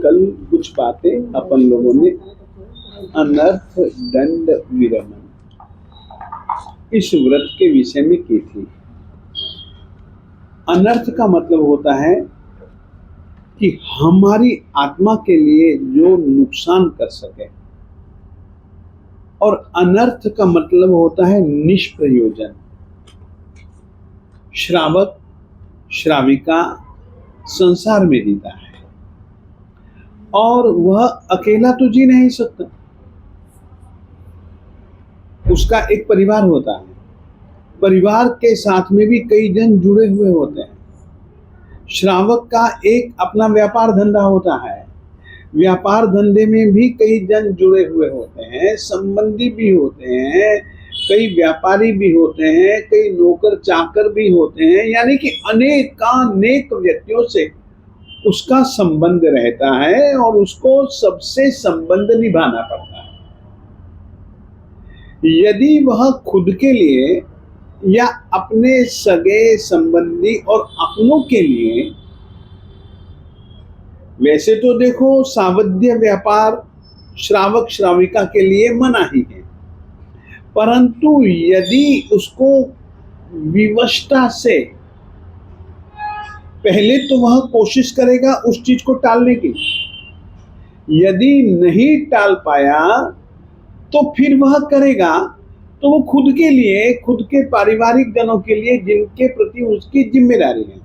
कल कुछ बातें अपन लोगों ने अनर्थ दंड विरमण इस व्रत के विषय में की थी। अनर्थ का मतलब होता है कि हमारी आत्मा के लिए जो नुकसान कर सके, और अनर्थ का मतलब होता है निष्प्रयोजन। श्रावक श्राविका संसार में जीता है और वह अकेला तो जी नहीं सकता, उसका एक परिवार होता है। परिवार के साथ में भी कई जन जुड़े हुए होते हैं। श्रावक का एक अपना व्यापार धंधा होता है, व्यापार धंधे में भी कई जन जुड़े हुए होते हैं, संबंधी भी होते हैं, कई व्यापारी भी होते हैं, कई नौकर चाकर भी होते हैं, यानी कि अनेक व्यक्तियों से उसका संबंध रहता है और उसको सबसे संबंध निभाना पड़ता है। यदि वह खुद के लिए या अपने सगे संबंधी और अपनों के लिए, वैसे तो देखो सावध्य व्यापार श्रावक श्राविका के लिए मना ही है, परंतु यदि उसको विवशता से, पहले तो वह कोशिश करेगा उस चीज को टालने की, यदि नहीं टाल पाया तो फिर वह करेगा तो वो खुद के लिए, खुद के पारिवारिक जनों के लिए जिनके प्रति उसकी जिम्मेदारी है,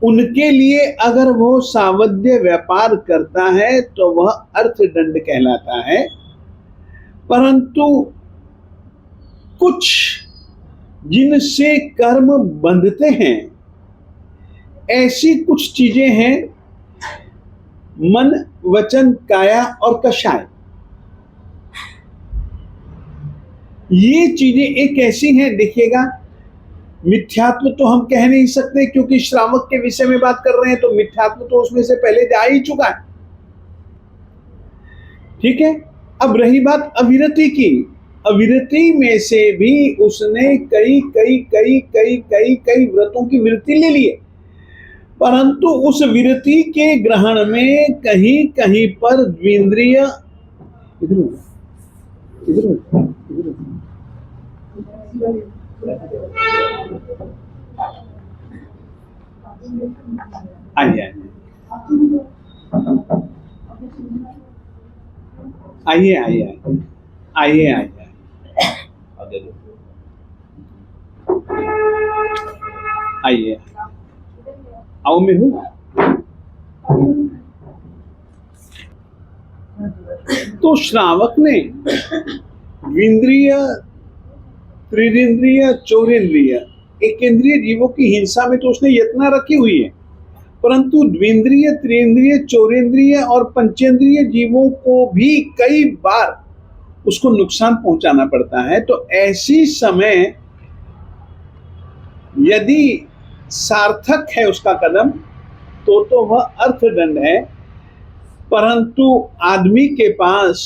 उनके लिए अगर वो सावध्य व्यापार करता है तो वह अर्थदंड कहलाता है। परंतु कुछ जिनसे कर्म बंधते हैं, ऐसी कुछ चीजें हैं, मन वचन काया और कषाय, ये चीजें एक ऐसी हैं। देखिएगा, मिथ्यात्व तो हम कह नहीं सकते क्योंकि श्रावक के विषय में बात कर रहे हैं, तो मिथ्यात्व तो उसमें से पहले जा ही चुका है। ठीक है, अब रही बात अविरति की। अविरति में से भी उसने कई व्रतों की विरति ले ली है, परंतु उस विरति के ग्रहण में कहीं कहीं पर द्विंद्रिय, आइए आओ मैं हूँ। तो श्रावक ने द्विंद्रिय, त्रिंद्रिय, चौरेंद्रिय, एकेंद्रिय जीवों की हिंसा में तो उसने यत्न रखी हुई है, परंतु द्विंद्रिय, त्रिंद्रिय, चौरेंद्रिय और पंचेंद्रिय जीवों को भी कई बार उसको नुकसान पहुंचाना पड़ता है। तो ऐसी समय यदि सार्थक है उसका कदम तो वह अर्थदंड है। परंतु आदमी के पास,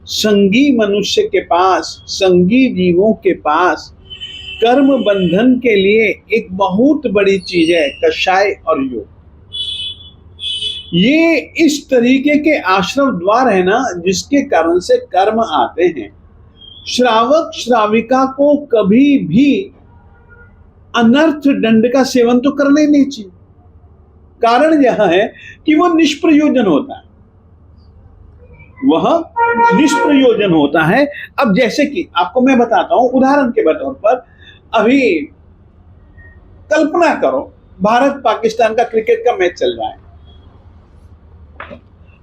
संगी मनुष्य के पास, संगी जीवों के पास कर्म बंधन के लिए एक बहुत बड़ी चीज है, कषाय और योग। ये इस तरीके के आश्रम द्वार है ना, जिसके कारण से कर्म आते हैं। श्रावक श्राविका को कभी भी अनर्थ दंड का सेवन तो करना ही नहीं चाहिए। कारण यह है कि वह निष्प्रयोजन होता है, वह निष्प्रयोजन होता है। अब जैसे कि आपको मैं बताता हूं उदाहरण के तौर पर, अभी कल्पना करो भारत पाकिस्तान का क्रिकेट का मैच चल रहा है,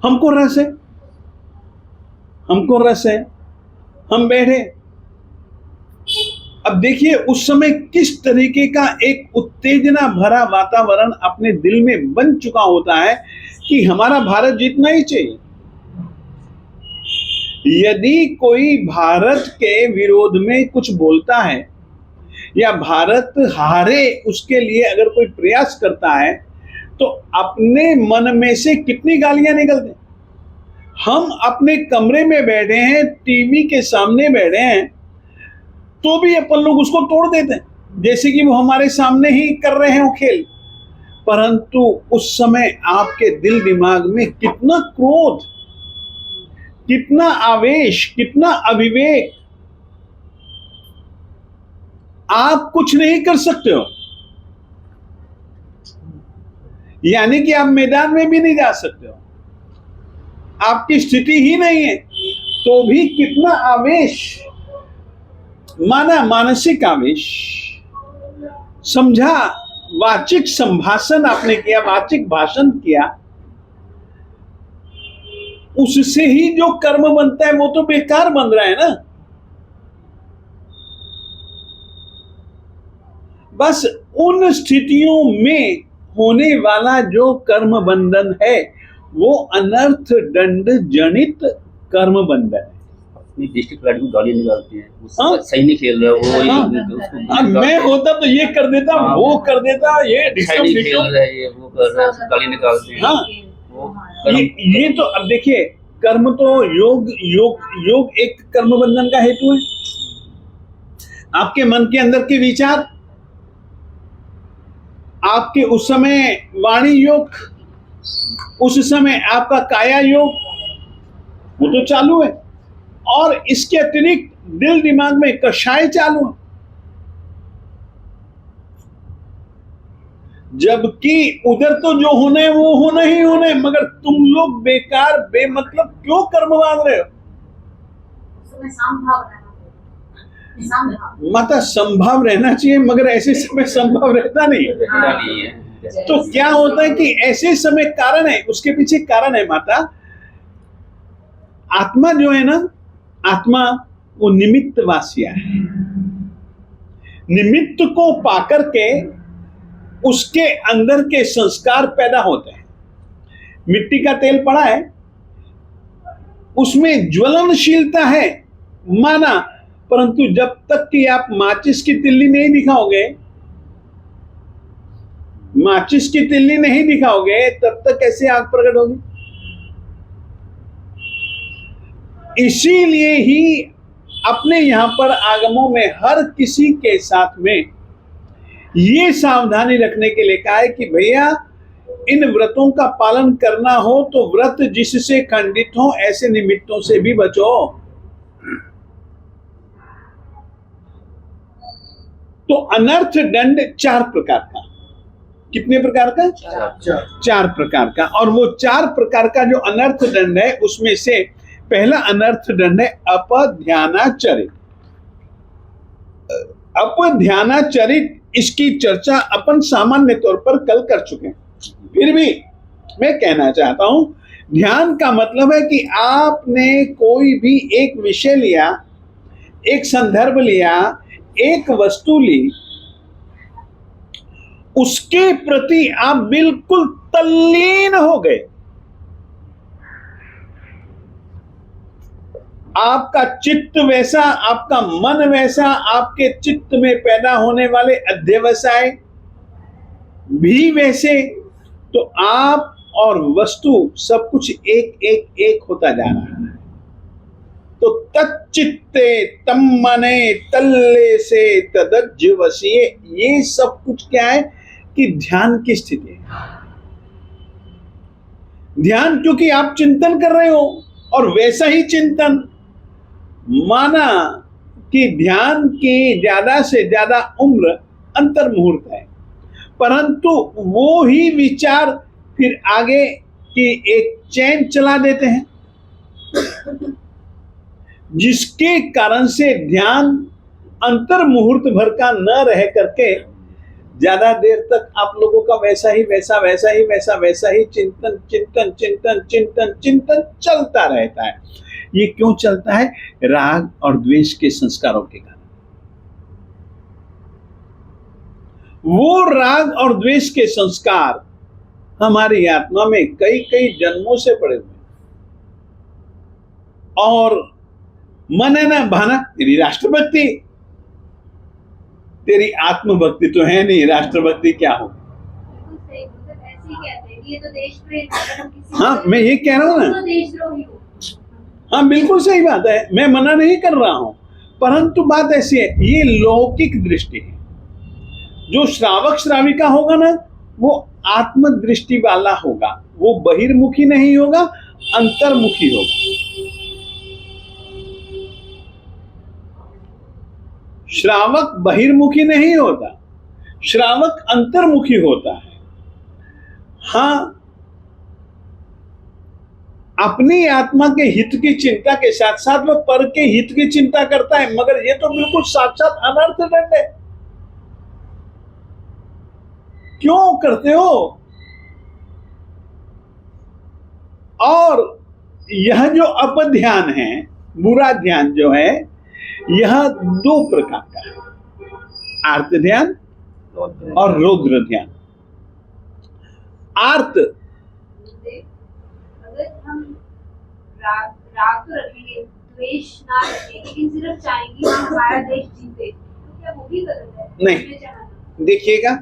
हमको रस है, हम बैठे। अब देखिए उस समय किस तरीके का एक उत्तेजना भरा वातावरण अपने दिल में बन चुका होता है कि हमारा भारत जीतना ही चाहिए। यदि कोई भारत के विरोध में कुछ बोलता है या भारत हारे उसके लिए अगर कोई प्रयास करता है तो अपने मन में से कितनी गालियां निकलती। हम अपने कमरे में बैठे हैं, टीवी के सामने बैठे हैं, तो भी अपन लोग उसको तोड़ देते हैं जैसे कि वो हमारे सामने ही कर रहे हैं वो खेल। परंतु उस समय आपके दिल दिमाग में कितना क्रोध, कितना आवेश, कितना अविवेक, आप कुछ नहीं कर सकते हो। यानी कि आप मैदान में भी नहीं जा सकते हो, आपकी स्थिति ही नहीं है, तो भी कितना आवेश, माना मानसिक आवेश, समझा वाचिक संभाषण आपने किया, वाचिक भाषण किया, उससे ही जो कर्म बनता है वो तो बेकार बन रहा है ना। बस उन स्थितियों में होने वाला जो कर्म बंधन है वो अनर्थ दंड जनित कर्म बंधन है। अपनी डिस्ट्रिक्ट लाइट में गाली निकालती है, सही नहीं खेल रहा वो, मैं होता तो ये कर देता, वो कर देता, ये सही नहीं खेल रहा है, ये वो कर रहा है, गाली निकालते हैं। हाँ, ये तो अब देखिए, कर्म तो योग एक कर्म बंधन का हेतु है। आपके मन के अंदर के विचार, आपके उस समय वाणी योग, उस समय आपका काया योग, वो तो चालू है, और इसके अतिरिक्त दिल दिमाग में कषाय चालू है। जबकि उधर तो जो होने वो होना ही होने, मगर तुम लोग बेकार बेमतलब क्यों कर्म बांध रहे हो? माता संभव रहना चाहिए, मगर ऐसे समय संभव रहता नहीं है। तो क्या होता है कि ऐसे समय कारण है, उसके पीछे कारण है माता। आत्मा जो है ना, आत्मा वो निमित्त वासिया है। निमित्त को पाकर के उसके अंदर के संस्कार पैदा होते हैं। मिट्टी का तेल पड़ा है, उसमें ज्वलनशीलता है माना, परंतु जब तक कि आप माचिस की तिल्ली नहीं दिखाओगे, माचिस की तिल्ली नहीं दिखाओगे, तब तक कैसे आग प्रकट होगी? इसीलिए ही अपने यहां पर आगमों में हर किसी के साथ में ये सावधानी रखने के लिए कहा है कि भैया इन व्रतों का पालन करना हो तो व्रत जिससे खंडित हो ऐसे निमित्तों से भी बचो। तो अनर्थ दंड 4 प्रकार का, कितने प्रकार का? 4 प्रकार का। और वो 4 प्रकार का जो अनर्थ दंड है, उसमें से पहला अनर्थ दंड है अपध्यानाचरित। अपध्यानाचरित, इसकी चर्चा अपन सामान्य तौर पर कल कर चुके हैं, फिर भी मैं कहना चाहता हूं। ध्यान का मतलब है कि आपने कोई भी एक विषय लिया, एक संदर्भ लिया, एक वस्तु ली, उसके प्रति आप बिल्कुल तल्लीन हो गए। आपका चित्त वैसा, आपका मन वैसा, आपके चित्त में पैदा होने वाले अध्यवसाय भी वैसे, तो आप और वस्तु सब कुछ एक एक एक होता जा रहा है। तो तच्चित्ते तम्मने तल्ले से तदज्जवसीये, ये सब कुछ क्या है कि ध्यान की स्थिति है। ध्यान क्योंकि आप चिंतन कर रहे हो, और वैसा ही चिंतन, माना कि ध्यान की ज्यादा से ज्यादा उम्र अंतर मुहूर्त है, परंतु वो ही विचार फिर आगे की एक चैन चला देते हैं, जिसके कारण से ध्यान अंतर मुहूर्त भर का न रह करके ज्यादा देर तक आप लोगों का वैसा ही चिंतन चिंतन चिंतन चिंतन चिंतन चलता रहता है। ये क्यों चलता है? राग और द्वेष के संस्कारों के कारण। वो राग और द्वेष के संस्कार हमारी आत्मा में कई कई जन्मों से पड़े हुए, और मन है ना भाना, तेरी राष्ट्रभक्ति, तेरी आत्मभक्ति तो है नहीं, राष्ट्रभक्ति क्या हो? हाँ, मैं ये कह रहा हूं ना, हाँ बिल्कुल सही बात है, मैं मना नहीं कर रहा हूं, परंतु बात ऐसी है, ये लौकिक दृष्टि है। जो श्रावक श्राविका होगा ना, वो आत्मदृष्टि वाला होगा, वो बहिर्मुखी नहीं होगा, अंतर्मुखी होगा। श्रावक बहिर्मुखी नहीं होता, श्रावक अंतर्मुखी होता है। हाँ, अपनी आत्मा के हित की चिंता के साथ साथ वह पर के हित की चिंता करता है, मगर ये तो बिल्कुल साक्षात अनर्थ दंड है। क्यों करते हो? और यह जो अपध्यान है, बुरा ध्यान जो है, यह दो प्रकार का है, आर्त ध्यान और रौद्र ध्यान। आर्त, अगर हम राग तो रखेंगे, द्वेष ना रखें, लेकिन सिर्फ चाहेंगे कि हमारा देश जीते, तो क्या वो भी गलत है? नहीं, देखिएगा,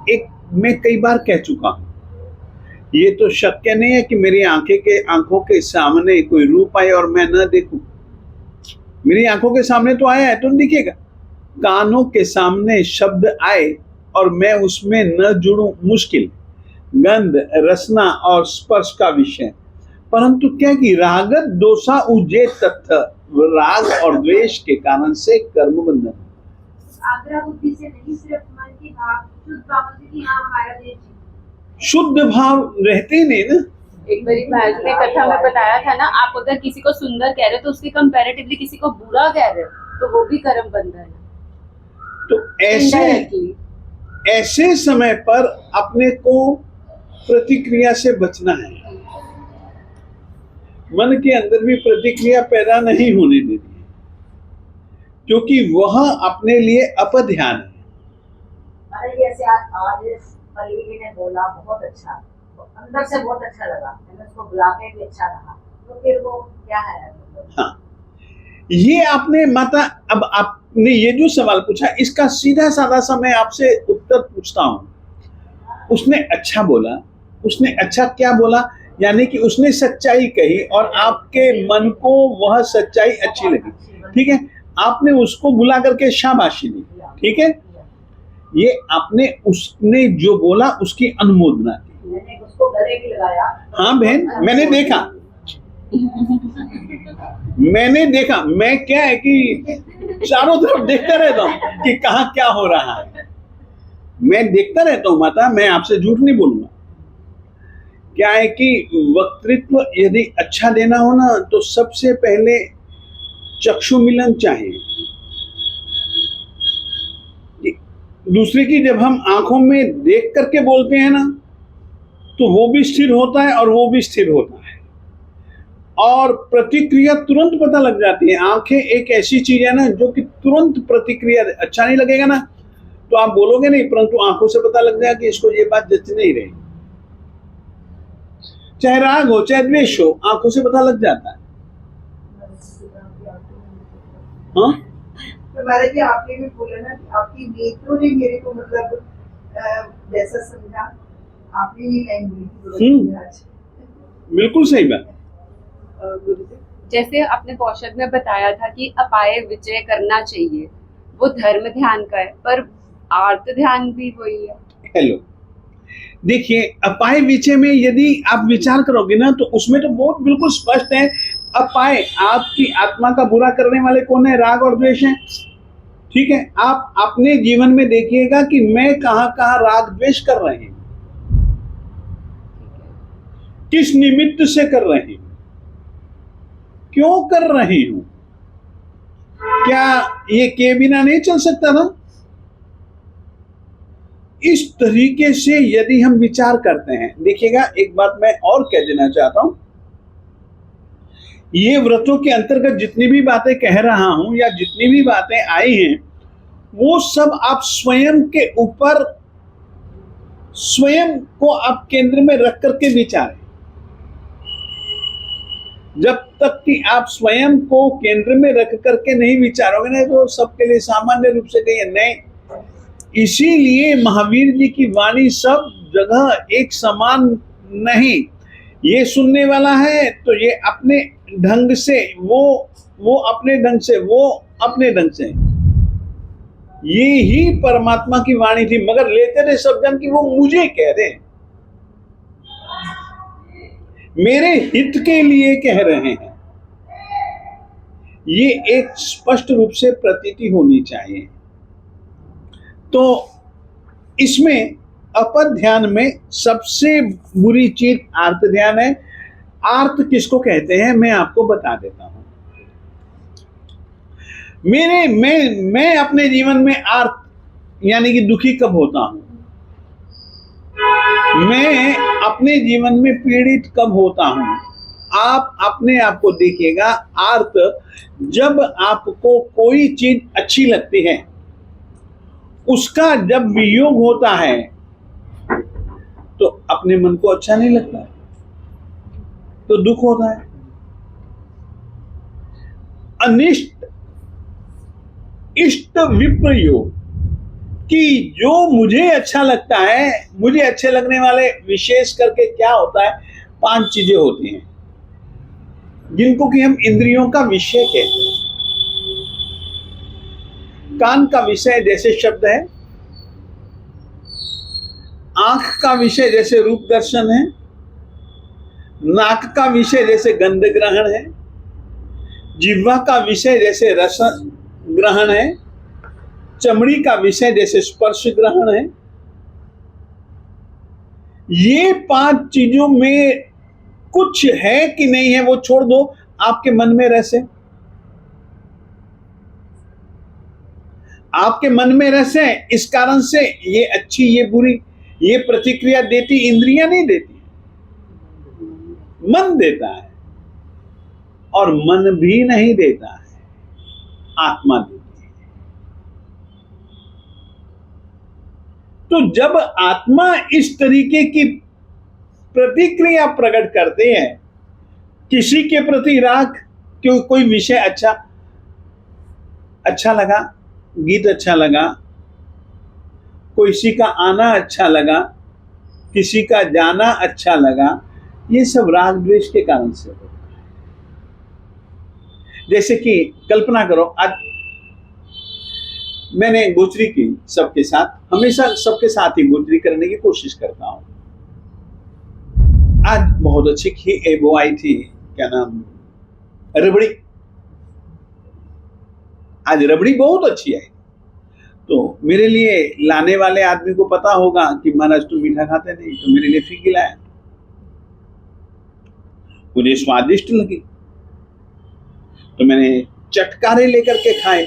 एक मैं कई बार कह चुका हूं, ये तो शक्य नहीं है कि मेरी आंखों के सामने कोई रूप आए और मैं न देखूं। मेरी आंखों के सामने तो आया है तो दिखेगा। कानों के सामने शब्द आए और मैं उसमें न जुड़ूं, मुश्किल। गंध, रसना और स्पर्श का विषय, परंतु क्या कि रागत दोषा उजे तत्थ, राग और द्वेष के कारण से कर्म बंधन। आग्रह बुद्धि से नहीं, सिर्फ मन की भाव, शुद्ध भाव से कि हाँ हमारा देश जीते। शुद्ध भाव रहते ही नहीं ना। एक बारी महाराज ने कथा में बताया था ना, आप अगर किसी को सुंदर कह रहे हो तो उसके कंपैरेटिवली किसी को बुरा कह रहे हो तो वो भी कर्म बंधन है। तो ऐसे समय पर अपने को प्रतिक्रिया से बचना है। मन के अंदर भी प्रतिक्रिया पैदा नहीं होने देनी है, क्योंकि वह अपने लिए अपध्यान है। जैसे आज पल्लवी जी ने बोला, बहुत अच्छा, अंदर से बहुत अच्छा लगा, मैंने उसको बुला के भी अच्छा लगा, तो फिर वो क्या है? हाँ, ये आपने माता, अब आपने ये जो सवाल पूछा, इसका सीधा साधा सा मैं आपसे उत्तर पूछता हूं। उसने अच्छा बोला, उसने अच्छा क्या बोला, यानी कि उसने सच्चाई कही और आपके मन को वह सच्चाई अच्छी लगी, ठीक है, आपने उसको बुला करके शाबाशी दी, ठीक है, ये आपने उसने जो बोला उसकी अनुमोदना की। मैंने उसको गले भी लगाया। हाँ बहन, मैंने देखा, मैं क्या है कि चारों तरफ देखता रहता हूँ कि कहाँ क्या हो रहा है। मैं देखता रहता हूँ माता, मैं आपसे झूठ नहीं बोलूंगा। क्या है कि वक्तृत्व यदि अच्छा देना हो ना, तो सबसे पहले चक्षु मिलन चाहिए। दूसरे की जब हम आंखों में देख करके बोलते हैं ना, तो वो भी स्थिर होता है और वो भी स्थिर होता है, और प्रतिक्रिया तुरंत पता लग जाती है। आंखें एक ऐसी चीज है ना जो कि तुरंत प्रतिक्रिया, अच्छा नहीं लगेगा ना तो आप बोलोगे नहीं, परंतु आंखों से पता लग जाएगा कि इसको ये बात जच नहीं रही। चाहे राग हो चाहे द्वेष हो, आंखों से पता लग जाता है। हाँ, तो महाराज जी आपने भी बोला ना कि आपकी नेत्रों ने मेरे को मतलब जैसा समझा, आपने भी लाइन बोली आज। बिल्कुल सही बात। जैसे आपने पोषक में बताया था कि अपाय विजय करना चाहिए, वो धर्म ध्यान का है, पर आर्त ध्यान भी वही है। हेलो, देखिए, अपाय विचय में यदि आप विचार करोगे ना, तो उसमें तो बहुत बिल्कुल स्पष्ट है। अपाय, आपकी आत्मा का बुरा करने वाले कौन है? राग और द्वेष है, ठीक है। आप अपने जीवन में देखिएगा कि मैं कहां कहां राग द्वेष कर रहे हैं, किस निमित्त से कर रहे हैं, क्यों कर रही हूं। क्या ये के बिना नहीं चल सकता ना? इस तरीके से यदि हम विचार करते हैं, देखिएगा, एक बात मैं और कह देना चाहता हूं, ये व्रतों के अंतर्गत जितनी भी बातें कह रहा हूं या जितनी भी बातें आई हैं, वो सब आप स्वयं के ऊपर, स्वयं को आप केंद्र में रख करके विचारें। जब तक कि आप स्वयं को केंद्र में रख करके नहीं विचारोगे ना, तो सबके लिए सामान्य रूप से कहिए नहीं। इसीलिए महावीर जी की वाणी सब जगह एक समान नहीं। ये सुनने वाला है तो ये अपने ढंग से, वो अपने ढंग से, वो अपने ढंग से। ये ही परमात्मा की वाणी थी, मगर लेते थे सब जन की वो मुझे कह रहे हैं, मेरे हित के लिए कह रहे हैं। ये एक स्पष्ट रूप से प्रतीति होनी चाहिए। तो इसमें अपद ध्यान में सबसे बुरी चीज आर्त ध्यान है। आर्त किसको कहते हैं मैं आपको बता देता हूं। मैं अपने जीवन में आर्त यानी कि दुखी कब होता हूं, मैं अपने जीवन में पीड़ित कब होता हूं। आप अपने आप को देखिएगा, आर्त जब आपको कोई चीज अच्छी लगती है, उसका जब वियोग होता है तो अपने मन को अच्छा नहीं लगता है, तो दुख होता है। अनिष्ट इष्ट विप्रयोग कि जो मुझे अच्छा लगता है, मुझे अच्छे लगने वाले विशेष करके क्या होता है, 5 चीजें होती हैं जिनको कि हम इंद्रियों का विषय कहते हैं। कान का विषय जैसे शब्द है, आंख का विषय जैसे रूप दर्शन है, नाक का विषय जैसे गंध ग्रहण है, जिह्वा का विषय जैसे रस ग्रहण है, चमड़ी का विषय जैसे स्पर्श ग्रहण है। ये 5 चीजों में कुछ है कि नहीं है वो छोड़ दो, आपके मन में रस है। आपके मन में रस है, इस कारण से ये अच्छी ये बुरी ये प्रतिक्रिया देती इंद्रियां नहीं देती, मन देता है। और मन भी नहीं देता है, आत्मा देती है। तो जब आत्मा इस तरीके की प्रतिक्रिया प्रकट करते हैं, किसी के प्रति राग, क्यों कोई विषय अच्छा लगा, गीत अच्छा लगा, किसी का आना अच्छा लगा, किसी का जाना अच्छा लगा, ये सब राग द्वेष के कारण से होता है। जैसे कि कल्पना करो, आज मैंने गोचरी की सबके साथ, हमेशा सबके साथ ही गोचरी करने की कोशिश करता हूं। आज बहुत अच्छी वो आई थी, क्या नाम, रबड़ी। आज रबड़ी बहुत अच्छी आई। तो मेरे लिए लाने वाले आदमी को पता होगा कि महाराज तुम मीठा खाते नहीं, तो मेरे लिए फीकी लाया। मुझे स्वादिष्ट लगी तो मैंने चटकारे लेकर के खाए।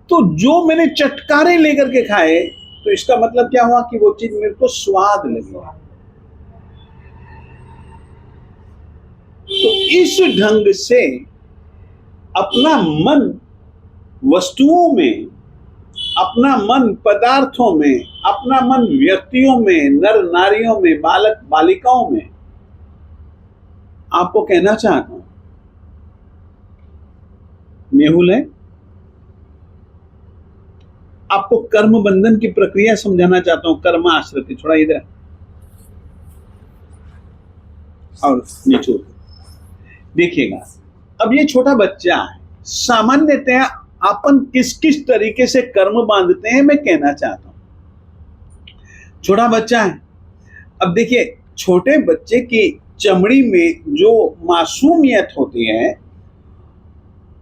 तो जो मैंने चटकारे लेकर के खाए, तो इसका मतलब क्या हुआ कि वो चीज मेरे को स्वाद लगी। तो इस ढंग से अपना मन वस्तुओं में, अपना मन पदार्थों में, अपना मन व्यक्तियों में, नर नारियों में, बालक बालिकाओं में, आपको कहना चाहता हूं, मेहुल है, आपको कर्म बंधन की प्रक्रिया समझाना चाहता हूं। कर्म आश्रित, थोड़ा इधर और नीचे देखिएगा। अब ये छोटा बच्चा है, सामान्यतया अपन किस किस तरीके से कर्म बांधते हैं मैं कहना चाहता हूं। छोटा बच्चा है, अब देखिए छोटे बच्चे की चमड़ी में जो मासूमियत होती है,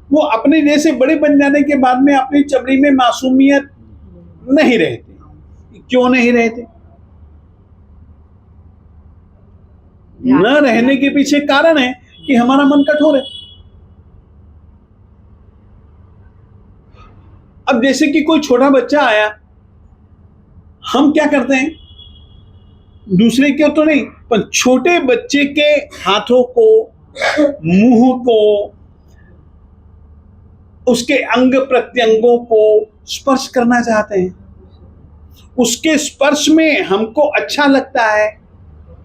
वो अपने जैसे बड़े बन जाने के बाद में अपनी चमड़ी में मासूमियत नहीं रहती। क्यों नहीं रहते? न रहने के पीछे कारण है कि हमारा मन कठोर है। अब जैसे कि कोई छोटा बच्चा आया, हम क्या करते हैं, दूसरे के तो नहीं, पर छोटे बच्चे के हाथों को, मुंह को, उसके अंग प्रत्यंगों को स्पर्श करना चाहते हैं। उसके स्पर्श में हमको अच्छा लगता है।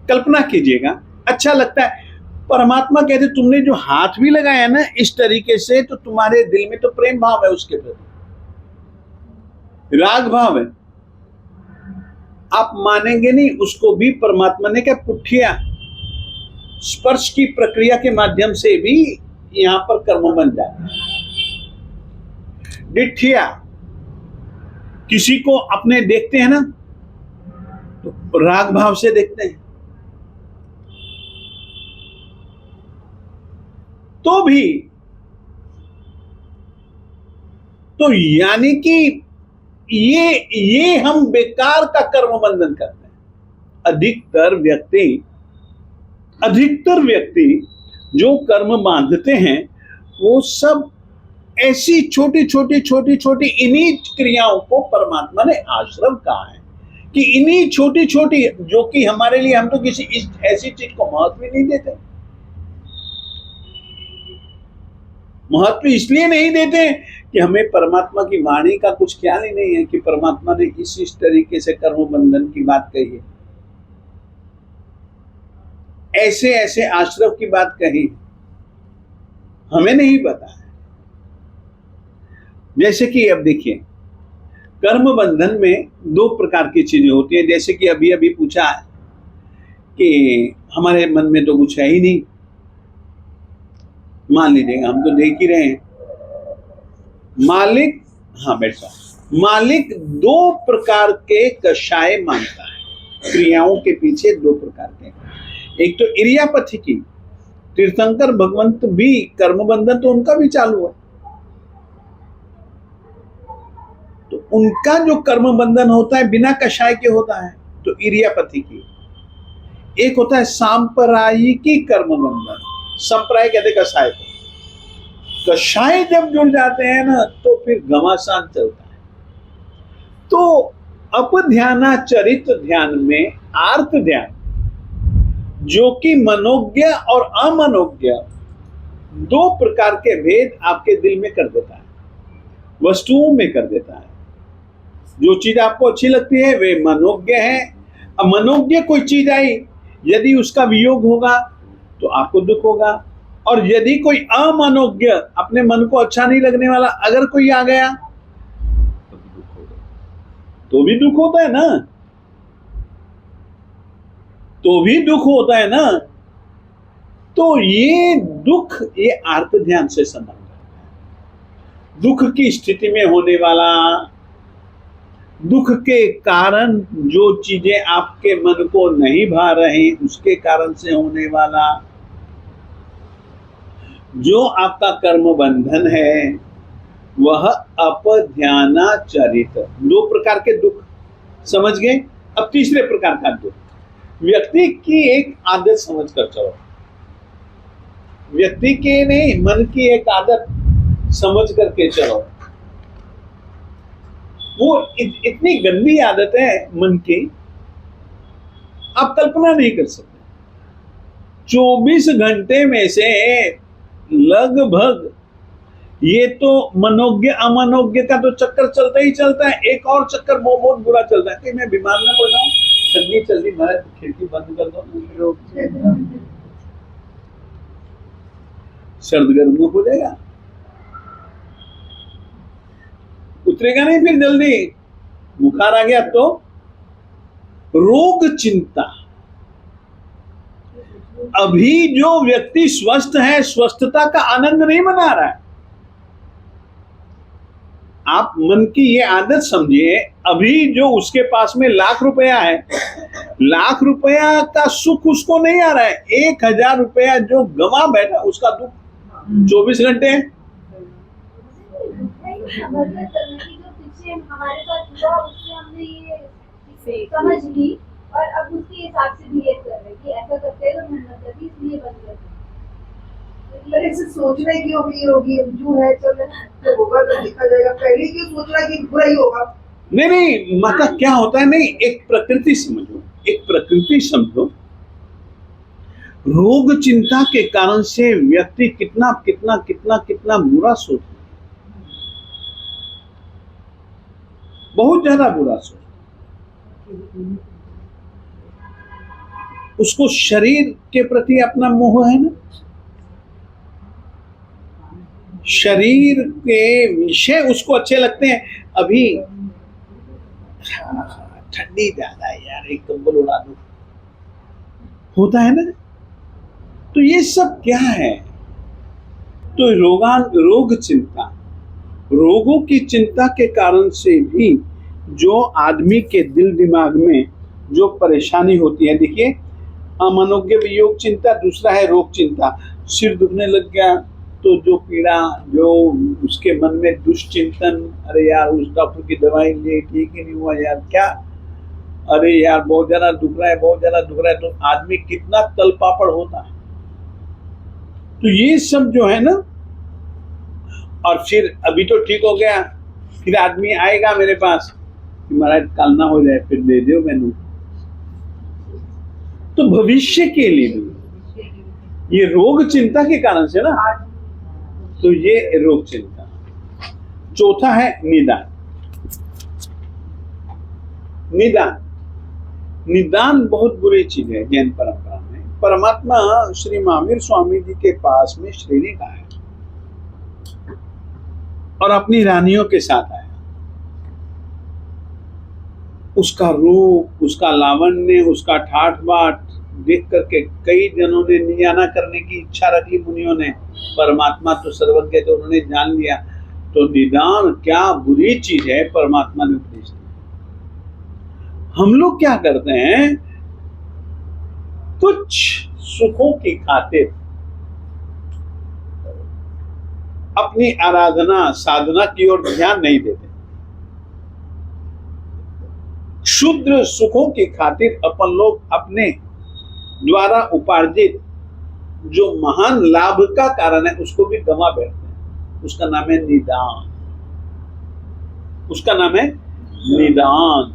कल्पना कीजिएगा, अच्छा लगता है। परमात्मा कहते तुमने जो हाथ भी लगाया ना इस तरीके से, तो तुम्हारे दिल में तो प्रेम भाव है, उसके प्रति राग भाव है। आप मानेंगे नहीं, उसको भी परमात्मा ने क्या पुठिया स्पर्श की प्रक्रिया के माध्यम से भी यहां पर कर्म बन जाए। डिठिया किसी को अपने देखते हैं ना तो राग भाव से देखते हैं, तो भी तो यानी कि ये हम बेकार का कर्म बंधन करते हैं। अधिकतर व्यक्ति जो कर्म बांधते हैं वो सब ऐसी छोटी छोटी इन्हीं क्रियाओं को परमात्मा ने आश्रम कहा है कि इन्हीं छोटी छोटी, जो कि हमारे लिए, हम तो किसी ऐसी चीज को महत्व ही नहीं देते। महत्व इसलिए नहीं देते कि हमें परमात्मा की वाणी का कुछ ख्याल ही नहीं है कि परमात्मा ने इस तरीके से कर्म बंधन की बात कही है, ऐसे ऐसे आश्रम की बात कही, हमें नहीं पता है। जैसे कि अब देखिए, कर्म बंधन में दो प्रकार की चीजें होती हैं। जैसे कि अभी अभी पूछा कि हमारे मन में तो कुछ है ही नहीं, मान लीजिएगा हम तो देख ही रहे हैं, मालिक, हाँ बैठा, मालिक दो प्रकार के कषाय मानता है। क्रियाओं के पीछे दो प्रकार के, एक तो इरियापथी की, तीर्थंकर भगवंत भी कर्म बंधन तो उनका भी चालू है, तो उनका जो कर्म बंधन होता है बिना कषाय के होता है, तो इरियापथी की। एक होता है सांप्रदायिकी कर्म बंधन, संप्राय कहते कषाय को। कषाय जब जुड़ जाते हैं ना तो फिर घमासान चलता है। तो अपध्यानाचरित ध्यान में आर्त ध्यान, जो कि मनोज्ञ और अमनोज्ञ दो प्रकार के भेद आपके दिल में कर देता है, वस्तुओं में कर देता है। जो चीज आपको अच्छी लगती है वे मनोज्ञ है, अमनोज्ञ कोई चीज आई, यदि उसका वियोग होगा तो आपको दुख होगा, और यदि कोई अमनोज्ञ, अपने मन को अच्छा नहीं लगने वाला अगर कोई आ गया तो भी दुख होता है ना, तो भी दुख होता है ना। तो ये दुख, ये आर्त ध्यान से संबंध है। दुख की स्थिति में होने वाला, दुख के कारण जो चीजें आपके मन को नहीं भा रही, उसके कारण से होने वाला जो आपका कर्म बंधन है, वह अपध्यानाचरित। दो प्रकार के दुख समझ गए। अब तीसरे प्रकार का दुख, व्यक्ति की एक आदत समझ कर चलो, व्यक्ति के नहीं, मन की एक आदत समझ करके चलो। वो इतनी गंदी आदत है मन की, आप कल्पना नहीं कर सकते। 24 घंटे में से लगभग, ये तो मनोज्ञ अमनोज्ञ का तो चक्कर चलता ही चलता है, एक और चक्कर बहुत बुरा चलता है कि मैं बीमार ना पड़ जाऊं, ठंडी चल रही, मैं खिड़की बंद कर दो, सर्द गर्म हो जाएगा, उतरेगा नहीं फिर जल्दी, बुखार आ गया तो रोग चिंता। अभी जो व्यक्ति स्वस्थ है, स्वस्थता का आनंद नहीं मना रहा है। आप मन की ये आदत समझिए, अभी जो उसके पास में लाख रुपया है, लाख रुपया का सुख उसको नहीं आ रहा है, 1000 रुपया जो गंवा बैठा उसका दुख 24 घंटे है। जो पीछे हमारे साथ हुआ उससे हमने ये समझ ली और अब उसके हिसाब से बिहेव कर रहे कि ऐसा करते हैं तो मेहनत करती, इसलिए बंद करते। ऐसे सोचने की होगी जो है, चल तो होगा तो देखा जाएगा, पहले क्यों सोचना कि बुरा ही होगा। नहीं, मतलब क्या होता है, नहीं, एक प्रकृति समझो, एक प्रकृति समझो। रोग चिंता के कारण से व्यक्ति कितना कितना कितना कितना बुरा सोचता है, बहुत ज्यादा बुरा सोचता है। उसको शरीर के प्रति अपना मोह है ना, शरीर के विषय उसको अच्छे लगते हैं। अभी ठंडी ज्यादा है यार, एक कंबल उड़ा दो, होता है ना। तो ये सब क्या है, तो रोग चिंता, रोगों की चिंता के कारण से भी जो आदमी के दिल दिमाग में जो परेशानी होती है, देखिए मनोज्ञ योग चिंता, दूसरा है रोग चिंता। सिर दुखने लग गया तो जो पीड़ा, जो उसके मन में दुष्चिंतन, अरे यार उस डॉक्टर की दवाई ले ठीक ही नहीं हुआ यार, क्या, अरे यार बहुत ज्यादा दुख रहा है, बहुत ज्यादा दुख रहा है, तो आदमी कितना तलपापड़ होता है। तो ये सब जो है ना, और फिर अभी तो ठीक हो गया, फिर आदमी आएगा मेरे पास कि महाराज कल ना हो जाए फिर दे दो मैनू। तो भविष्य के लिए भी ये रोग चिंता के कारण से ना, तो ये रोग चिंता। चौथा है निदान। निदान, निदान बहुत बुरी चीज है जैन परंपरा में। परमात्मा श्री महावीर स्वामी जी के पास में श्रेणी का है और अपनी रानियों के साथ आया। उसका रूप, उसका लावण्य, उसका ठाठ बाट देख करके कई जनों ने नियाना करने की इच्छा रखी, मुनियों ने। परमात्मा तो सर्वज्ञ, तो उन्होंने जान लिया। तो निदान क्या बुरी चीज है, परमात्मा ने उपदेश दिया। हम लोग क्या करते हैं, तुच्छ सुखों की खातिर अपनी आराधना साधना की ओर ध्यान नहीं देते। क्षुद्र सुखों की खातिर अपन लोग अपने द्वारा उपार्जित जो महान लाभ का कारण है उसको भी गंवा बैठते हैं। उसका नाम है निदान, उसका नाम है निदान।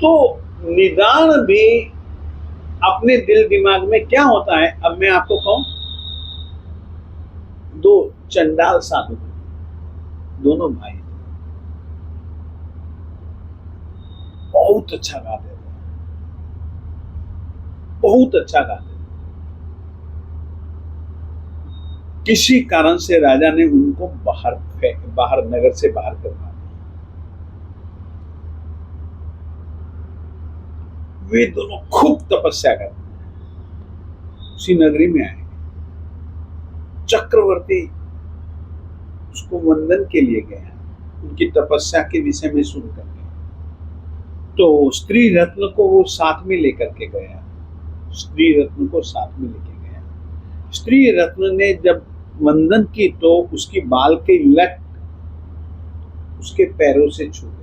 तो निदान भी अपने दिल दिमाग में क्या होता है, अब मैं आपको कहूं, दो चंडाल साधु, दोनों भाई, बहुत अच्छा गाते थे, बहुत अच्छा गाते थे। किसी कारण से राजा ने उनको बाहर नगर से बाहर करवा दिया। वे दोनों खूब तपस्या करते हैं, उसी नगरी में आए। चक्रवर्ती उसको वंदन के लिए गया, उनकी तपस्या के विषय में सुन करके। तो स्त्री रत्न को वो साथ में लेकर के गया, स्त्री रत्न को साथ में लेके गया। स्त्री रत्न ने जब वंदन की तो उसकी बाल के लट उसके पैरों से छू गई।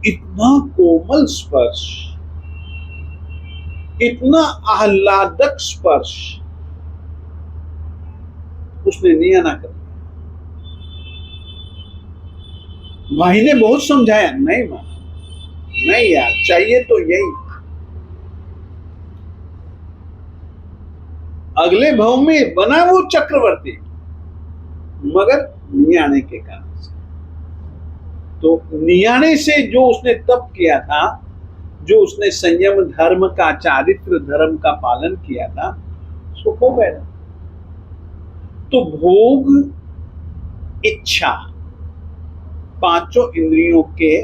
इतना कोमल स्पर्श, इतना आह्लादक स्पर्श उसने नियाना कर दिया। भाई ने बहुत समझाया, नहीं माना, नहीं यार चाहिए तो यही। अगले भाव में बना वो चक्रवर्ती, मगर नियाने के कारण से। तो नियाने से जो उसने तप किया था, जो उसने संयम धर्म का, चारित्र धर्म का पालन किया था, उसको खो बैठा। तो भोग इच्छा, पांचों इंद्रियों के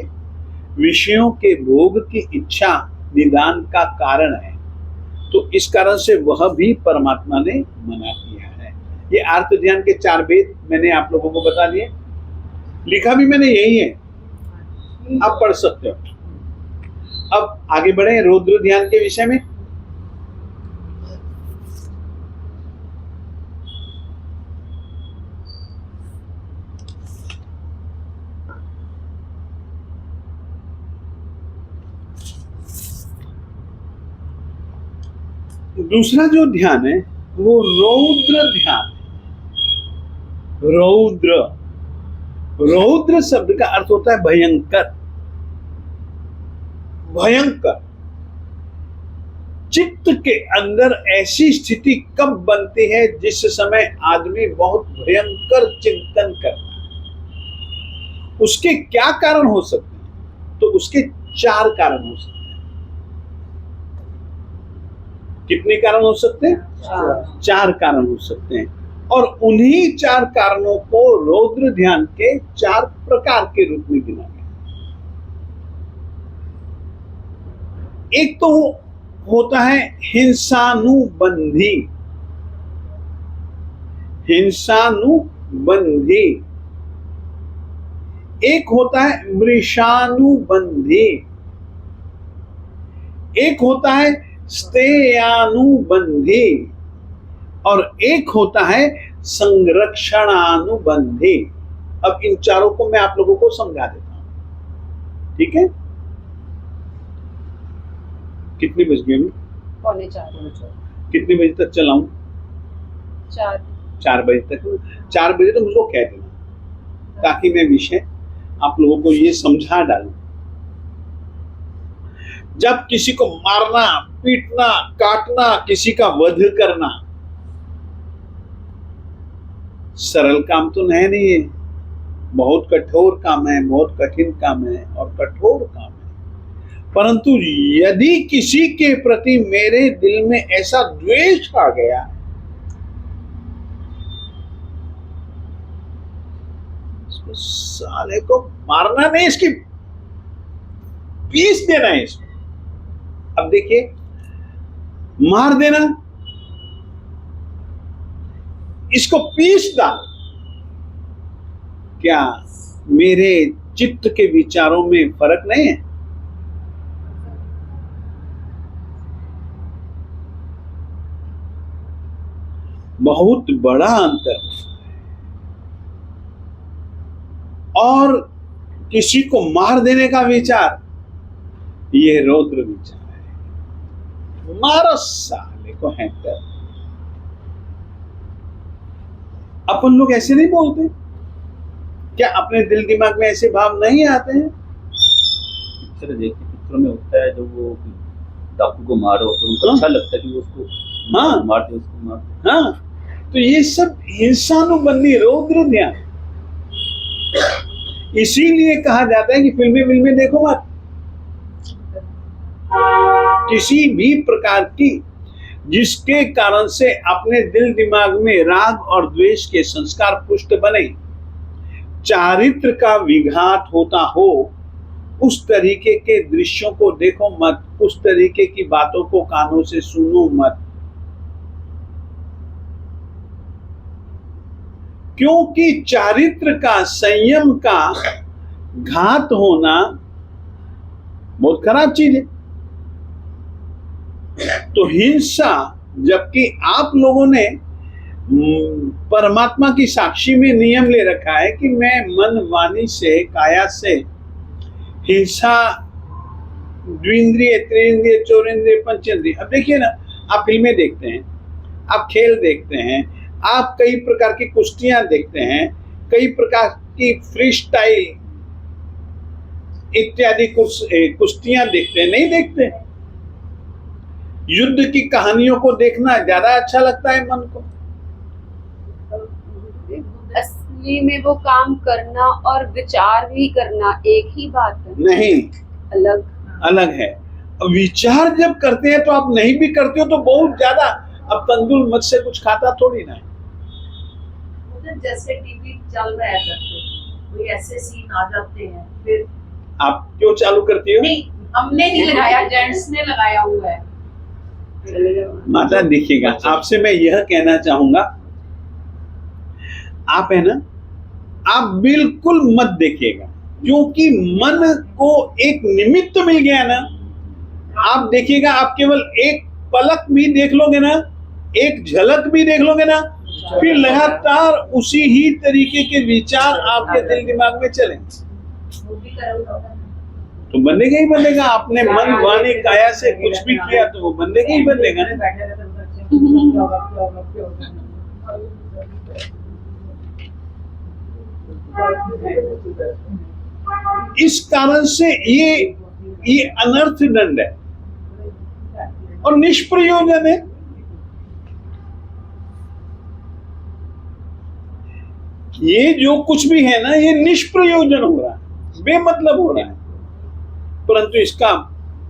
विषयों के भोग की इच्छा निदान का कारण है। तो इस कारण से वह भी परमात्मा ने मना किया है। ये आर्त ध्यान के 4 वेद मैंने आप लोगों को बता दिए, लिखा भी मैंने यही है, आप पढ़ सकते हो। अब आगे बढ़े रौद्र ध्यान के विषय में। दूसरा जो ध्यान है वो रौद्र ध्यान है। रौद्र, रौद्र शब्द का अर्थ होता है भयंकर, भयंकर। चित्त के अंदर ऐसी स्थिति कब बनती है जिस समय आदमी बहुत भयंकर चिंतन करता है। उसके क्या कारण हो सकते हैं, तो उसके 4 कारण हो सकते हैं। कितने कारण हो सकते हैं? 4 कारण हो सकते हैं। और उन्हीं 4 कारणों को रौद्र ध्यान के 4 प्रकार के रूप में गिना गया। एक तो होता है हिंसानुबंधी, हिंसानुबंधी। एक होता है वृषानुबंधे, एक होता है स्तेयानुबंधे, और एक होता है संरक्षणानुबंधे। अब इन चारों को मैं आप लोगों को समझा देता हूं, ठीक है? कितने बज गए? 3:45। कितने बजे तक चलाऊं? 4 बजे तक। 4 बजे तो मुझको कह देना, ताकि मैं विषय आप लोगों को ये समझा डालूं। जब किसी को मारना, पीटना, काटना, किसी का वध करना सरल काम तो नहीं है, बहुत कठोर काम है, बहुत कठिन काम है और कठोर काम है। परंतु यदि किसी के प्रति मेरे दिल में ऐसा द्वेष आ गया, इसको साले को मारना नहीं, इसकी पीस देना है इसको। अब देखिए, मार देना, इसको पीस डाल, क्या मेरे चित्त के विचारों में फर्क नहीं है? बहुत बड़ा अंतर है। और किसी को मार देने का विचार, ये रौद्र विचार है। मारो साले को हैंकर। अपन लोग ऐसे नहीं बोलते क्या? अपने दिल दिमाग में ऐसे भाव नहीं आते हैं? पिक्चर देखते, पिक्चरों में होता है जो वो डाकू को मारो तो उनको अच्छा लगता है कि वो उसको मारते, उसको मारते। हाँ, तो ये सब हिंसानुबंधी रौद्र ध्यान। इसीलिए कहा जाता है कि फिल्में देखो मत। किसी भी प्रकार की जिसके कारण से अपने दिल दिमाग में राग और द्वेष के संस्कार पुष्ट बने, चारित्र का विघात होता हो, उस तरीके के दृश्यों को देखो मत, उस तरीके की बातों को कानों से सुनो मत। क्योंकि चारित्र का, संयम का घात होना बहुत खराब चीज है। तो हिंसा, जबकि आप लोगों ने परमात्मा की साक्षी में नियम ले रखा है कि मैं मन, वाणी से, काया से हिंसा, द्विंद्रिय, त्रिंद्रिय, चौरिंद्रिय, पंचेंद्रिय। अब देखिए ना, आप फिल्में देखते हैं, आप खेल देखते हैं, आप कई प्रकार की कुश्तियां देखते हैं, कई प्रकार की फ्री स्टाइल इत्यादि कुश्तियां देखते हैं, नहीं देखते? युद्ध की कहानियों को देखना ज्यादा अच्छा लगता है मन को। असली में वो काम करना और विचार भी करना एक ही बात है? नहीं, अलग है। विचार जब करते हैं तो आप नहीं भी करते हो तो बहुत ज्यादा। अब तंदुल मत से कुछ खाता थोड़ी ना है। जैसे टीवी चल रहा है, कोई ऐसे सीन आ जाते हैं, फिर आप क्यों चालू करती हो? नहीं, हमने नहीं लगाया, जेंट्स ने लगाया हुआ है। माता देखिएगा, आपसे मैं यह कहना चाहूंगा, आप है ना, आप बिल्कुल मत देखिएगा, क्योंकि मन को एक निमित्त मिल गया ना। आप देखिएगा, आप केवल एक पलक भी देख लोगे ना, एक झलक भी देख लोगे ना, फिर लगातार उसी ही तरीके के विचार आपके दिल दिमाग में चलेंगे, तो बनेगा ही बनेगा। आपने मन, वाणी, काया से कुछ भी किया तो वो बनेगा ही बनेगा ना। इस कारण से ये अनर्थ दंड है और निष्प्रयोजन है। ये जो कुछ भी है ना, ये निष्प्रयोजन हो रहा है, बेमतलब हो रहा है, परंतु इसका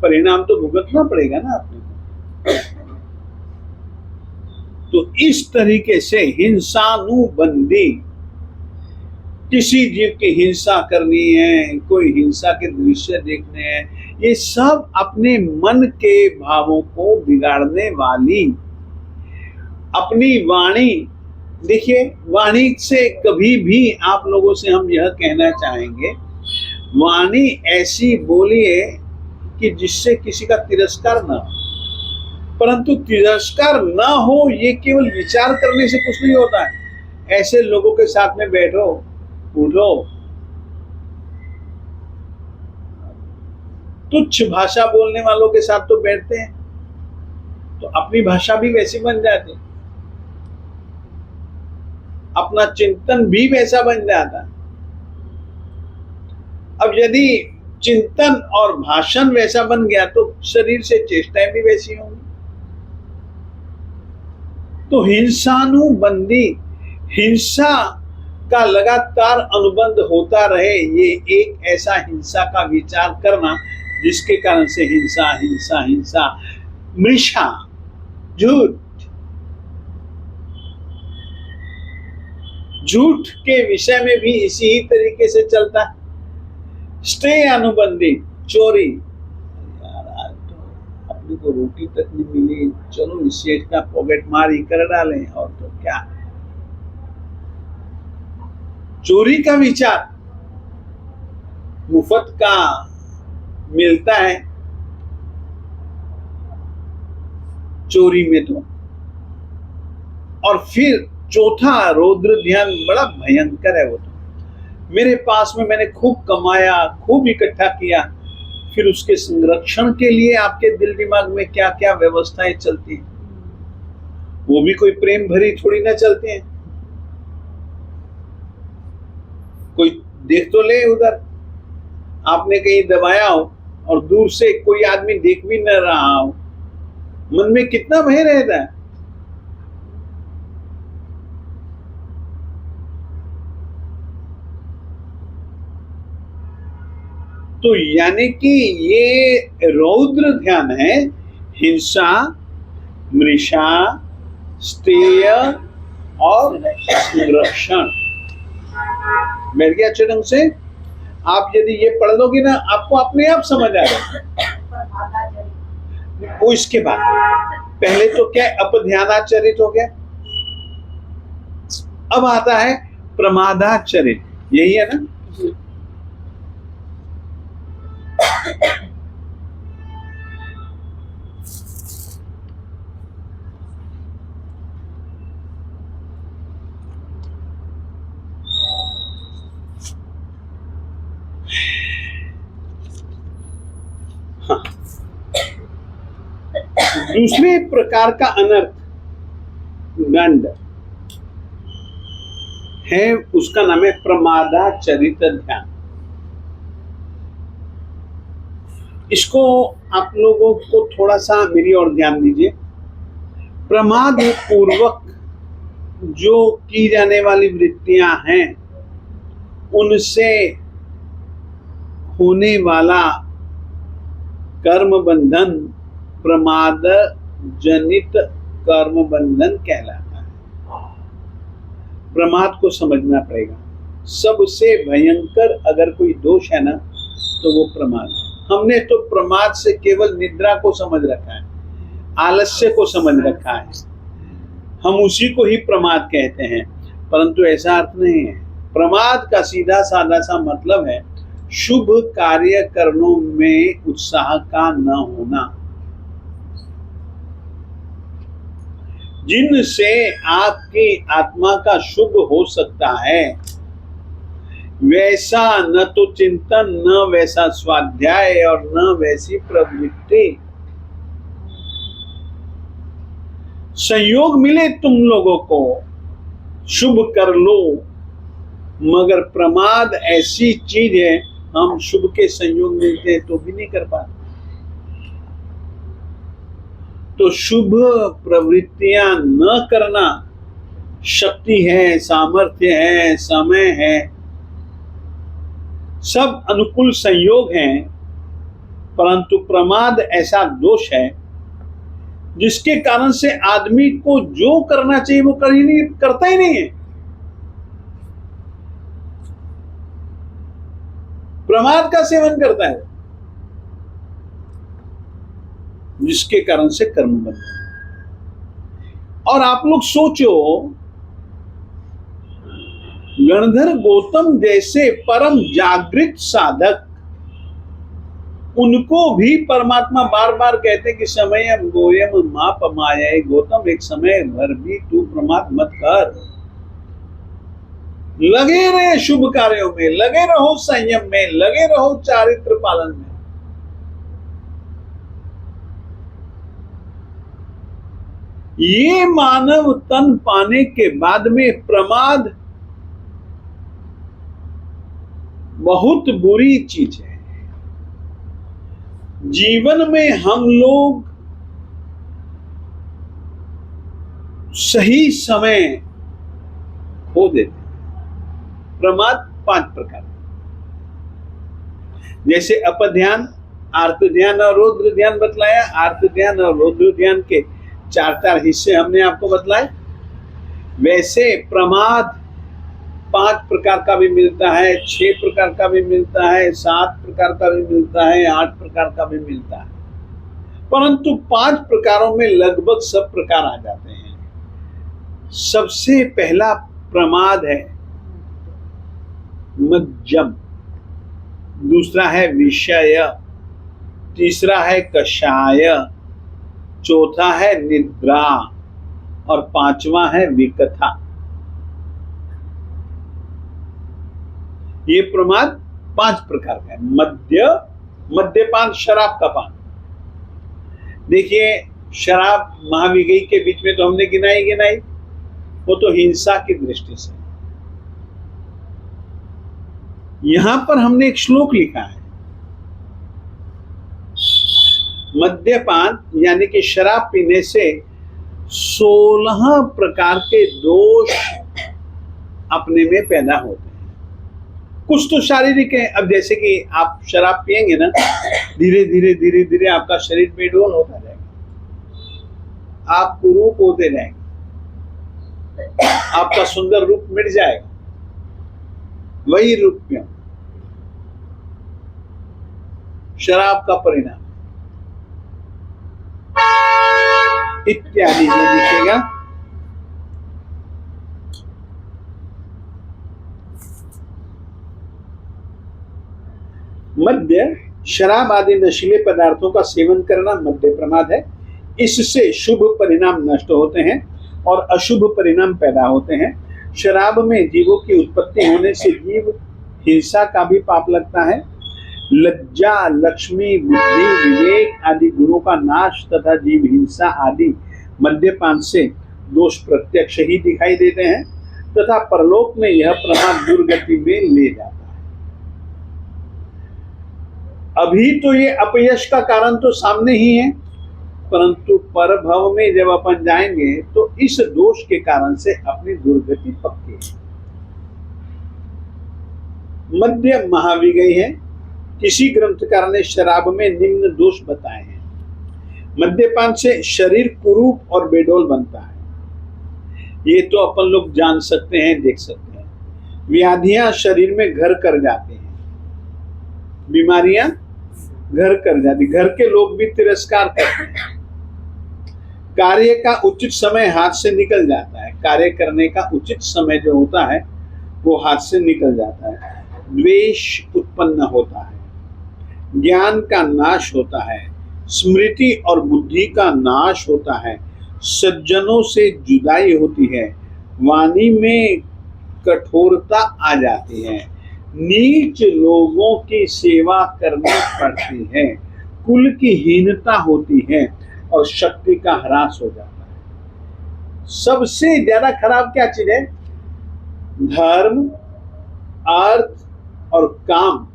परिणाम तो भुगतना पड़ेगा ना आपने। तो इस तरीके से हिंसानुबंधी, किसी जीव की हिंसा करनी है, कोई हिंसा के दृश्य देखने हैं, ये सब अपने मन के भावों को बिगाड़ने वाली अपनी वाणी। देखिए, वाणी से कभी भी आप लोगों से हम यह कहना चाहेंगे वाणी ऐसी बोलिए कि जिससे किसी का तिरस्कार न हो। परंतु तिरस्कार न हो ये केवल विचार करने से कुछ नहीं होता है। ऐसे लोगों के साथ में बैठो, उठो, तुच्छ भाषा बोलने वालों के साथ तो बैठते हैं तो अपनी भाषा भी वैसी बन जाती, अपना चिंतन भी वैसा बन जाता। अब यदि चिंतन और भाषण वैसा बन गया तो शरीर से चेष्टाएं भी वैसी होंगी। तो हिंसानुबंधी, हिंसा का लगातार अनुबंध होता रहे, ये एक ऐसा हिंसा का विचार करना जिसके कारण से हिंसा हिंसा हिंसा, मृषा, झूठ, झूठ के विषय में भी इसी ही तरीके से चलता है। स्टे अनुबंधी, चोरी, यार आज तो अपने को रोटी तक नहीं मिली, चलो इस सेठ का पॉकेट मार ही कर डालें, और तो क्या। चोरी का विचार, मुफ्त का मिलता है चोरी में तो। और फिर चौथा रौद्र ध्यान बड़ा भयंकर है। वो तो मेरे पास में मैंने खूब कमाया, खूब इकट्ठा किया, फिर उसके संरक्षण के लिए आपके दिल दिमाग में क्या क्या व्यवस्थाएं चलती हैं, वो भी कोई प्रेम भरी थोड़ी ना चलती हैं। कोई देख तो ले, उधर आपने कहीं दबाया हो और दूर से कोई आदमी देख भी न रहा हो, मन में कितना भय रहता है। तो यानी कि ये रौद्र ध्यान है, हिंसा, मृषा, स्तेय और संरक्षण। बैठ गया अच्छे ढंग से। आप यदि ये पढ़ लोगे ना, आपको अपने आप समझ आ जाएगा। वो इसके बाद पहले तो क्या अपध्यानाचरित हो गया, अब आता है प्रमादाचरित, यही है ना। हाँ। दूसरे प्रकार का अनर्थ दंड है, उसका नाम है प्रमादाचरित ध्यान। इसको आप लोगों को थोड़ा सा मेरी ओर ध्यान दीजिए। प्रमाद पूर्वक जो की जाने वाली वृत्तियां हैं, उनसे होने वाला कर्म बंधन प्रमाद जनित कर्म बंधन कहलाता है। प्रमाद को समझना पड़ेगा। सबसे भयंकर अगर कोई दोष है ना, तो वो प्रमाद है। हमने तो प्रमाद से केवल निद्रा को समझ रखा है, आलस्य को समझ रखा है, हम उसी को ही प्रमाद कहते हैं, परंतु ऐसा अर्थ नहीं है। प्रमाद का सीधा साधा सा मतलब है शुभ कार्य करने में उत्साह का न होना। जिनसे आपकी आत्मा का शुभ हो सकता है, वैसा न तो चिंतन, न वैसा स्वाध्याय और न वैसी प्रवृत्ति। संयोग मिले तुम लोगों को, शुभ कर लो, मगर प्रमाद ऐसी चीज है, हम शुभ के संयोग मिलते हैं तो भी नहीं कर पाते। तो शुभ प्रवृत्तियां न करना शक्ति है, सामर्थ्य है, समय है, सब अनुकूल संयोग हैं, परंतु प्रमाद ऐसा दोष है जिसके कारण से आदमी को जो करना चाहिए वो करता ही नहीं है। प्रमाद का सेवन करता है, जिसके कारण से कर्म बनता है। और आप लोग सोचो गणधर गौतम जैसे परम जागृत साधक, उनको भी परमात्मा बार बार कहते हैं कि समयम गोयम माप माया, गौतम एक समय भर भी तू प्रमाद मत कर, लगे रहे शुभ कार्यों में, लगे रहो संयम में, लगे रहो चारित्र पालन में। ये मानव तन पाने के बाद में प्रमाद बहुत बुरी चीज है। जीवन में हम लोग सही समय खो देते हैं। प्रमाद 5 प्रकार, जैसे अपध्यान, आर्त ध्यान और रौद्र ध्यान बतलाया। आर्त ध्यान और रौद्र ध्यान के 4 हिस्से हमने आपको बतलाए। वैसे प्रमाद 5 प्रकार का भी मिलता है, 6 प्रकार का भी मिलता है, 7 प्रकार का भी मिलता है, 8 प्रकार का भी मिलता है, परंतु 5 प्रकारों में लगभग सब प्रकार आ जाते हैं। सबसे पहला प्रमाद है मध्यम, दूसरा है विषय, तीसरा है कषाय, चौथा है निद्रा और 5वां है विकथा। ये प्रमाद 5 प्रकार का है। मद्यपान, शराब का पान। देखिए, शराब महाविगई के बीच में तो हमने गिनाई, वो तो हिंसा की दृष्टि से। यहां पर हमने एक श्लोक लिखा है, मद्यपान यानी कि शराब पीने से 16 प्रकार के दोष अपने में पैदा होते हैं। कुछ तो शारीरिक है। अब जैसे कि आप शराब पिएंगे ना, धीरे धीरे आपका शरीर बेडोल होता जाएगा, आप कुरूप होते जाएंगे, आपका सुंदर रूप मिट जाएगा। वही रूप में शराब का परिणाम इत्यादि जो दिखेगा। मद्य, शराब आदि नशीले पदार्थों का सेवन करना मद्य प्रमाद है। इससे शुभ परिणाम नष्ट होते हैं और अशुभ परिणाम पैदा होते हैं। शराब में जीवों की उत्पत्ति होने से जीव हिंसा का भी पाप लगता है। लज्जा, लक्ष्मी, बुद्धि, विवेक आदि गुणों का नाश तथा जीव हिंसा आदि मद्यपान से दोष प्रत्यक्ष ही दिखाई देते हैं तथा परलोक में यह प्रमाद दुर्गति में ले जाता है। अभी तो ये अपयश का कारण तो सामने ही है, परंतु परभव में जब अपन जाएंगे तो इस दोष के कारण से अपनी दुर्गति पक्की है। मद्य महाविगई है। किसी ग्रंथकार ने शराब में निम्न दोष बताए हैं। मद्यपान से शरीर कुरूप और बेडोल बनता है। ये तो अपन लोग जान सकते हैं, देख सकते हैं। व्याधियां शरीर में घर कर जाते हैं, बीमारियां घर कर जाती, घर के लोग भी तिरस्कार करते हैं। कार्य का उचित समय हाथ से निकल जाता है। कार्य करने का उचित समय जो होता है वो हाथ से निकल जाता है। द्वेष उत्पन्न होता है। ज्ञान का नाश होता है। स्मृति और बुद्धि का नाश होता है। सज्जनों से जुदाई होती है। वाणी में कठोरता आ जाती है। नीच लोगों की सेवा करनी पड़ती है। कुल की हीनता होती है और शक्ति का ह्रास हो जाता है। सबसे ज्यादा खराब क्या चीज है? धर्म, अर्थ और काम,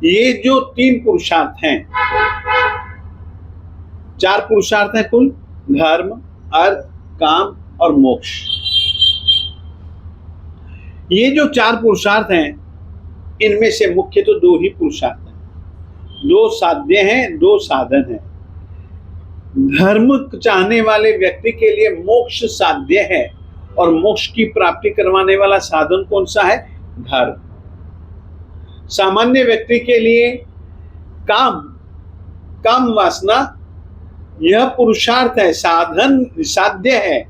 ये जो 3 पुरुषार्थ हैं, 4 पुरुषार्थ हैं कुल, धर्म, अर्थ, काम और मोक्ष। ये जो 4 पुरुषार्थ हैं, इनमें से मुख्य तो 2 ही पुरुषार्थ हैं। 2 साध्य हैं, 2 साधन हैं। धर्म चाहने वाले व्यक्ति के लिए मोक्ष साध्य है और मोक्ष की प्राप्ति करवाने वाला साधन कौन सा है? धर्म। सामान्य व्यक्ति के लिए काम वासना यह पुरुषार्थ है, साधन साध्य है,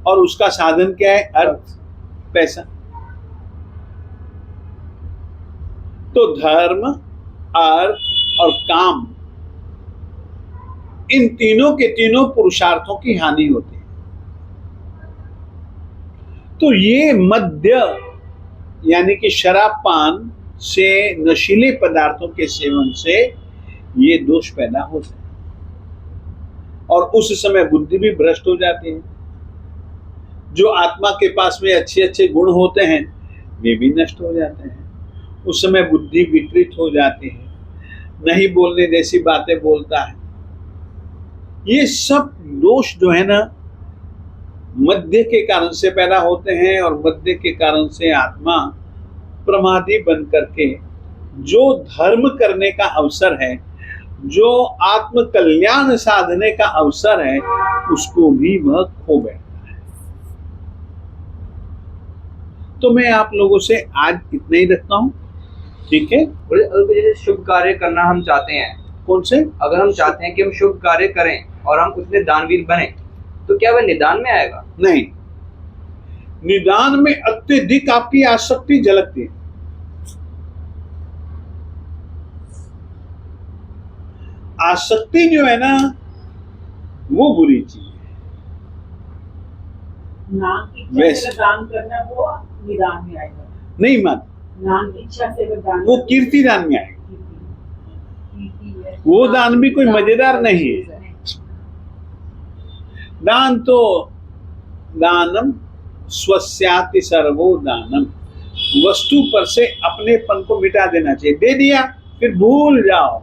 और उसका साधन क्या है? अर्थ। पैसा। तो धर्म, अर्थ और काम, इन तीनों के तीनों पुरुषार्थों की हानि होती है। तो ये मद्य यानी कि शराब पान से, नशीले पदार्थों के सेवन से ये दोष पैदा होते हैं और उस समय बुद्धि भी भ्रष्ट हो जाती है। जो आत्मा के पास में अच्छे अच्छे गुण होते हैं वे भी नष्ट हो जाते हैं। उस समय बुद्धि विकृत हो जाती है, नहीं बोलने जैसी बातें बोलता है। ये सब दोष जो है ना मध्य के कारण से पैदा होते हैं और मध्य के कारण से आत्मा प्रमादी बन करके जो धर्म करने का अवसर है, जो आत्म कल्याण साधने का अवसर है, उसको भी वह खो बैठता है। तो मैं आप लोगों से आज इतना ही रखता हूं, ठीक है। अगर जैसे शुभ कार्य करना हम चाहते हैं, कौन से? अगर हम चाहते हैं कि हम शुभ कार्य करें और हम उसमें दानवीर बने, तो क्या वह निदान में आएगा? नहीं, निदान में अत्यधिक आपकी आसक्ति झलकती है। आसक्ति जो है ना वो बुरी चीज है। नाम की इच्छा से दान करना वो निदान में आएगा। नहीं मत, नाम की इच्छा से दान वो कीर्ति दान में आएगा। वो दान भी कोई मजेदार नहीं है। दान तो दानम स्वस्याति सर्वो दानम, वस्तु पर से अपनेपन को मिटा देना चाहिए। दे दिया फिर भूल जाओ।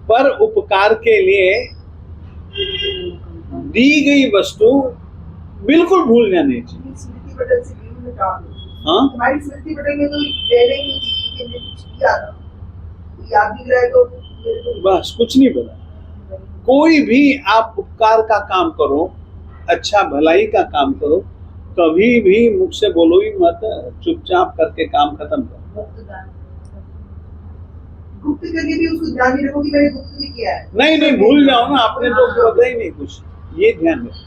पर उपकार के लिए दी गई वस्तु बिल्कुल भूल जानी चाहिए। स्मृति पटल से भी निकाल दो। हाँ, हमारी स्मृति पटल में तो रहना ही नहीं चाहिए कि मैंने कुछ किया था। याद नहीं रहा है तो मेरे को बस कुछ नहीं पता। कोई भी आप उपकार का काम करो, अच्छा भलाई का काम करो, कभी भी मुख से बोलो ही मत, चुपचाप करके काम खत्म करो। गुप्त करके भी उसको ध्यान नहीं रखो कि मैंने गुप्त भी किया है। नहीं नहीं, भूल जाओ ना, आपने तो पता ही नहीं कुछ। ये ध्यान रखो।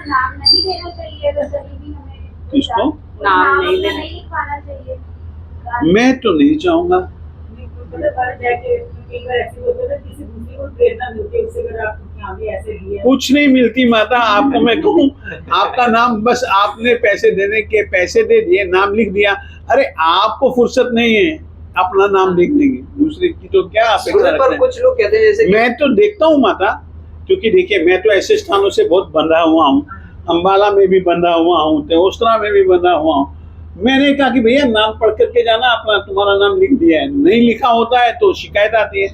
नाम नहीं देना चाहिए अगर कभी भी हमें। किसको? नाम नहीं लेना। नहीं लिखवाना चाहिए। मैं तो नहीं चाहूंगा। कुछ नहीं मिलती माता, आपको मैं कहूँ, आपका नाम बस आपने पैसे देने के पैसे दे दिए, नाम लिख दिया। अरे आपको फुर्सत नहीं है अपना नाम लिख देंगे, दूसरे की तो क्या अपेक्षा रखते पर हैं। कुछ लोग कहते हैं जैसे कि मैं तो देखता हूँ माता, क्योंकि देखिए मैं तो ऐसे स्थानों से बहुत बंधा हुआ हूँ, अम्बाला में भी बंधा हुआ हूँ, तेओस्त्रा में भी बंधा हुआ हूँ। मैंने कहा कि भैया नाम पढ़ करके जाना, अपना तुम्हारा नाम लिख दिया है। नहीं लिखा होता है तो शिकायत आती है।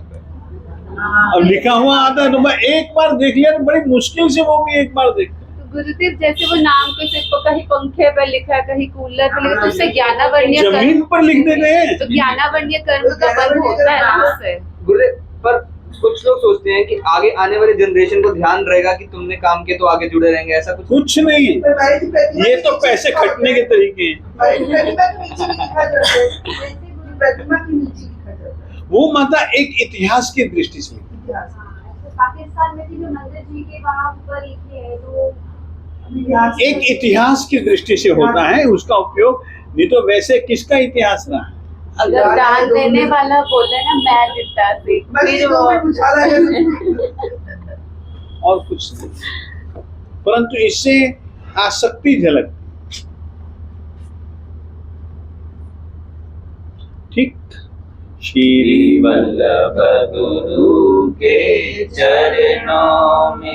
अब लिखा हुआ आता है तो मैं एक बार देख लिया तो बड़ी मुश्किल से वो भी एक बार देखते हैं। तो गुरुदेव जैसे वो नाम को सिर्फ कहीं पंखे पर लिखा है, कहीं कूलर पर लिखा है, तो उससे ज्ञानावर्णीय जमीन पर लिख देते हैं। तो ज्ञानावर्णीय कर्म का बंध होता है ना उससे। गुरुदेव, पर कुछ लोग सोचते हैं कि आगे आने वाले जनरेशन को ध्यान रहेगा कि तुमने काम किया तो आगे जुड़े रहेंगे, ऐसा कुछ नहीं, पर हमारी जो प्रतिमा ये तो पैसे खटने के तरीके हैं। हमारी प्रतिमा के नीचे भी लिखा जाता है। प्रतिमा के नीचे लिखा जाता है वो माता एक इतिहास की दृष्टि से। इतिहास। पाकिस्तान में भी जो मंदिर जी के वहाँ ऊपर लिखे हैं तो इतिहास एक इतिहास की दृष्टि से होता है उसका उपयोग, नहीं तो वैसे किसका इतिहास रहा है। अगर दान देने वाला बोले ना मैं देता थी, फिर वो और कुछ नहीं, परंतु इससे आसक्ति झलकती। ठीक। श्री वल्लभ गुरु के चरणों में